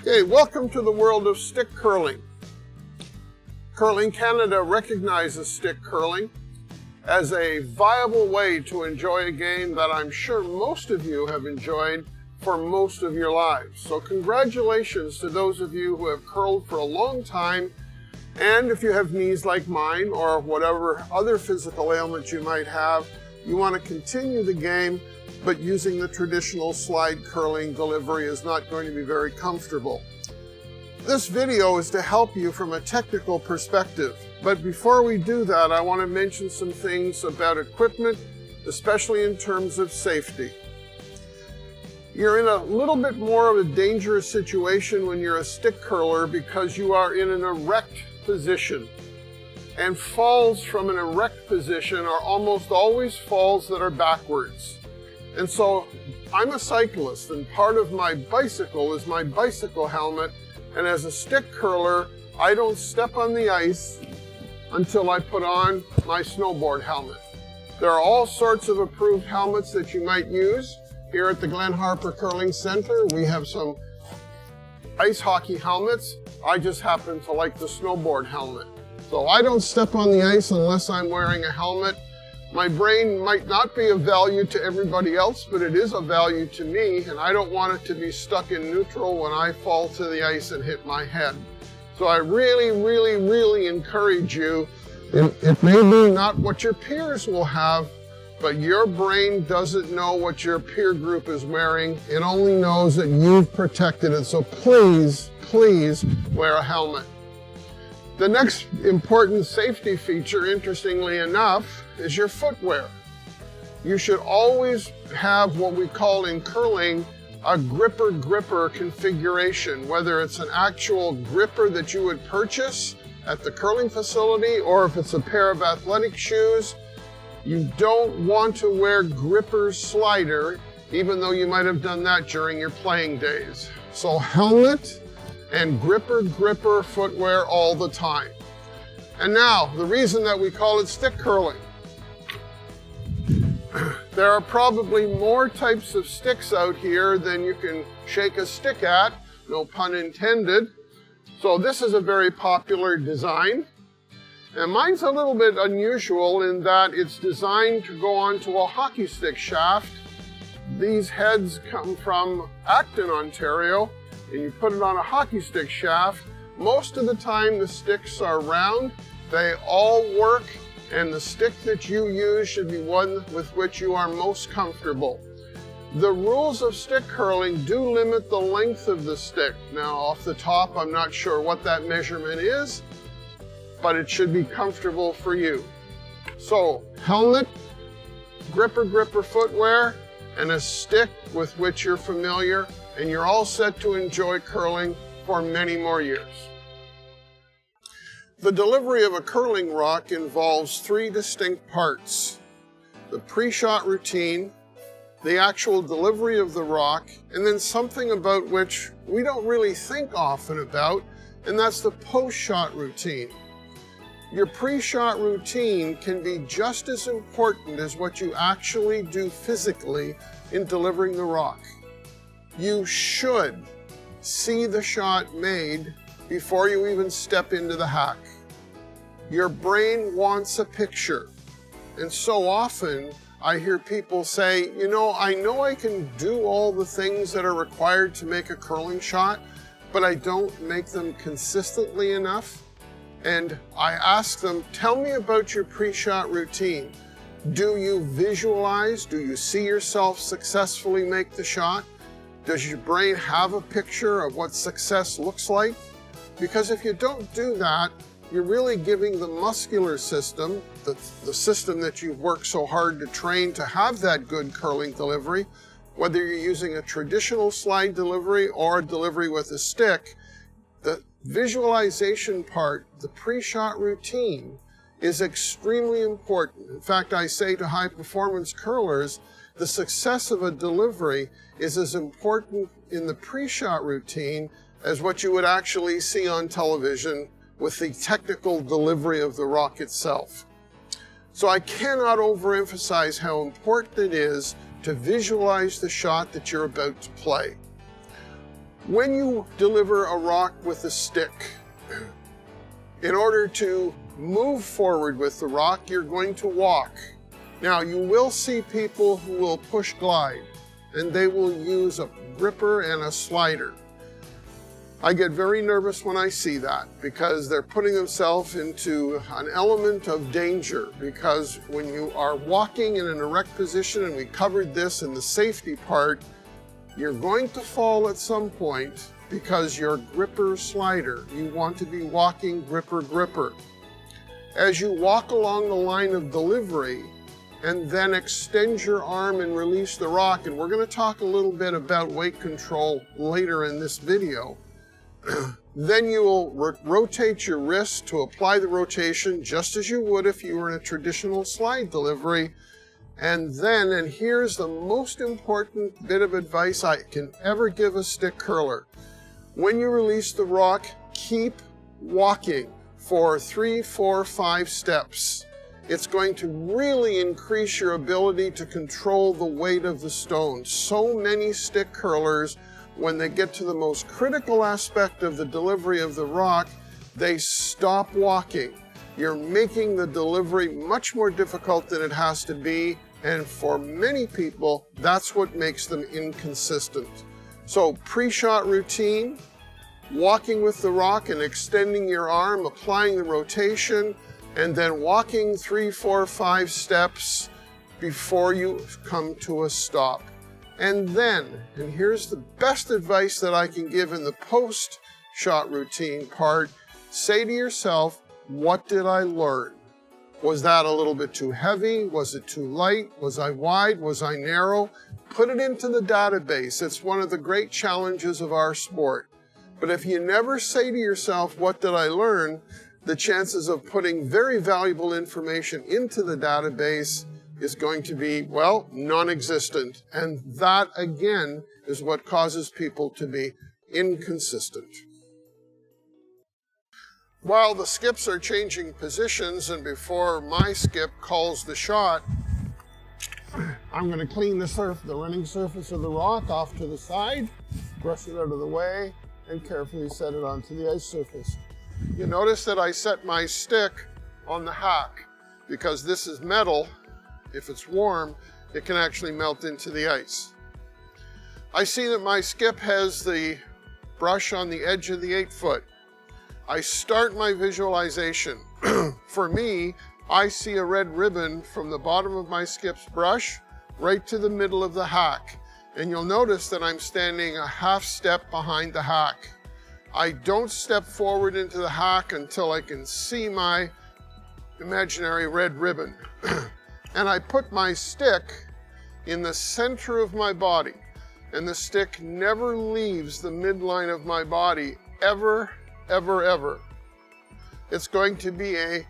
Okay, welcome to the world of stick curling. Curling Canada recognizes stick curling as a viable way to enjoy a game that I'm sure most of you have enjoyed for most of your lives. So congratulations to those of you who have curled for a long time, and if you have knees like mine or whatever other physical ailment you might have, you want to continue the game, but using the traditional slide curling delivery is not going to be very comfortable. This video is to help you from a technical perspective, but before we do that, I want to mention some things about equipment, especially in terms of safety. You're in a little bit more of a dangerous situation when you're a stick curler because you are in an erect position, and falls from an erect position are almost always falls that are backwards. And so I'm a cyclist, and part of my bicycle is my bicycle helmet, and as a stick curler, I don't step on the ice until I put on my snowboard helmet. There are all sorts of approved helmets that you might use. Here at the Glen Harper Curling Center, we have some ice hockey helmets. I just happen to like the snowboard helmet. So I don't step on the ice unless I'm wearing a helmet. My brain might not be of value to everybody else, but it is of value to me, and I don't want it to be stuck in neutral when I fall to the ice and hit my head. So I really encourage you. It may be not what your peers will have, but your brain doesn't know what your peer group is wearing. It only knows that you've protected it. So please wear a helmet. The next important safety feature, interestingly enough, is your footwear. You should always have what we call in curling a gripper configuration, whether it's an actual gripper that you would purchase at the curling facility or if it's a pair of athletic shoes. You don't want to wear gripper slider, even though you might have done that during your playing days. So helmet and gripper footwear all the time. And now, the reason that we call it stick curling. There are probably more types of sticks out here than you can shake a stick at, no pun intended. So this is a very popular design. And mine's a little bit unusual in that it's designed to go onto a hockey stick shaft. These heads come from Acton, Ontario, and you put it on a hockey stick shaft. Most of the time the sticks are round, they all work, and the stick that you use should be one with which you are most comfortable. The rules of stick curling do limit the length of the stick. Now off the top, I'm not sure what that measurement is, but it should be comfortable for you. So helmet, gripper footwear, and a stick with which you're familiar, and you're all set to enjoy curling for many more years. The delivery of a curling rock involves three distinct parts: the pre-shot routine, the actual delivery of the rock, and then something about which we don't really think often about, and that's the post-shot routine. Your pre-shot routine can be just as important as what you actually do physically in delivering the rock. You should see the shot made before you even step into the hack. Your brain wants a picture. And so often I hear people say, you know I can do all the things that are required to make a curling shot, but I don't make them consistently enough. And I ask them, tell me about your pre-shot routine. Do you visualize? Do you see yourself successfully make the shot? Does your brain have a picture of what success looks like? Because if you don't do that, you're really giving the muscular system, the system that you've worked so hard to train to have that good curling delivery, whether you're using a traditional slide delivery or a delivery with a stick, the visualization part, the pre-shot routine, is extremely important. In fact, I say to high-performance curlers, the success of a delivery is as important in the pre-shot routine as what you would actually see on television with the technical delivery of the rock itself. So I cannot overemphasize how important it is to visualize the shot that you're about to play. When you deliver a rock with a stick, in order to move forward with the rock, you're going to walk. Now, you will see people who will push glide, and they will use a gripper and a slider. I get very nervous when I see that because they're putting themselves into an element of danger, because when you are walking in an erect position, and we covered this in the safety part, you're going to fall at some point because your gripper slider. You want to be walking gripper gripper. As you walk along the line of delivery and then extend your arm and release the rock, and we're going to talk a little bit about weight control later in this video, then you will rotate your wrist to apply the rotation just as you would if you were in a traditional slide delivery. And then, and here's the most important bit of advice I can ever give a stick curler. When you release the rock, keep walking for 3, 4, 5 steps. It's going to really increase your ability to control the weight of the stone. So many stick curlers, when they get to the most critical aspect of the delivery of the rock, they stop walking. You're making the delivery much more difficult than it has to be, and for many people, that's what makes them inconsistent. So pre-shot routine, walking with the rock and extending your arm, applying the rotation, and then walking 3, 4, 5 steps before you come to a stop. And then, and here's the best advice that I can give in the post-shot routine part, say to yourself, what did I learn? Was that a little bit too heavy? Was it too light? Was I wide? Was I narrow? Put it into the database. It's one of the great challenges of our sport. But if you never say to yourself, what did I learn? The chances of putting very valuable information into the database is going to be, well, non-existent. And that, again, is what causes people to be inconsistent. While the skips are changing positions, and before my skip calls the shot, I'm going to clean the running surface of the rock off to the side, brush it out of the way, and carefully set it onto the ice surface. You notice that I set my stick on the hack, because this is metal. If it's warm, it can actually melt into the ice. I see that my skip has the brush on the edge of the 8-foot. I start my visualization. For me, I see a red ribbon from the bottom of my skip's brush right to the middle of the hack. And you'll notice that I'm standing a half step behind the hack. I don't step forward into the hack until I can see my imaginary red ribbon. And I put my stick in the center of my body, and the stick never leaves the midline of my body, ever, ever, ever. It's going to be a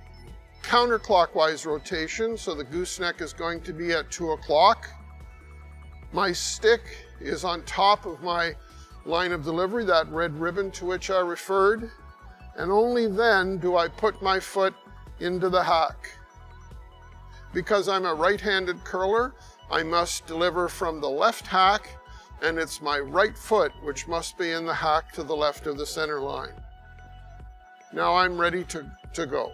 counterclockwise rotation, so the gooseneck is going to be at 2 o'clock. My stick is on top of my line of delivery, that red ribbon to which I referred, and only then do I put my foot into the hack. Because I'm a right-handed curler, I must deliver from the left hack, and it's my right foot which must be in the hack to the left of the center line. Now I'm ready to go.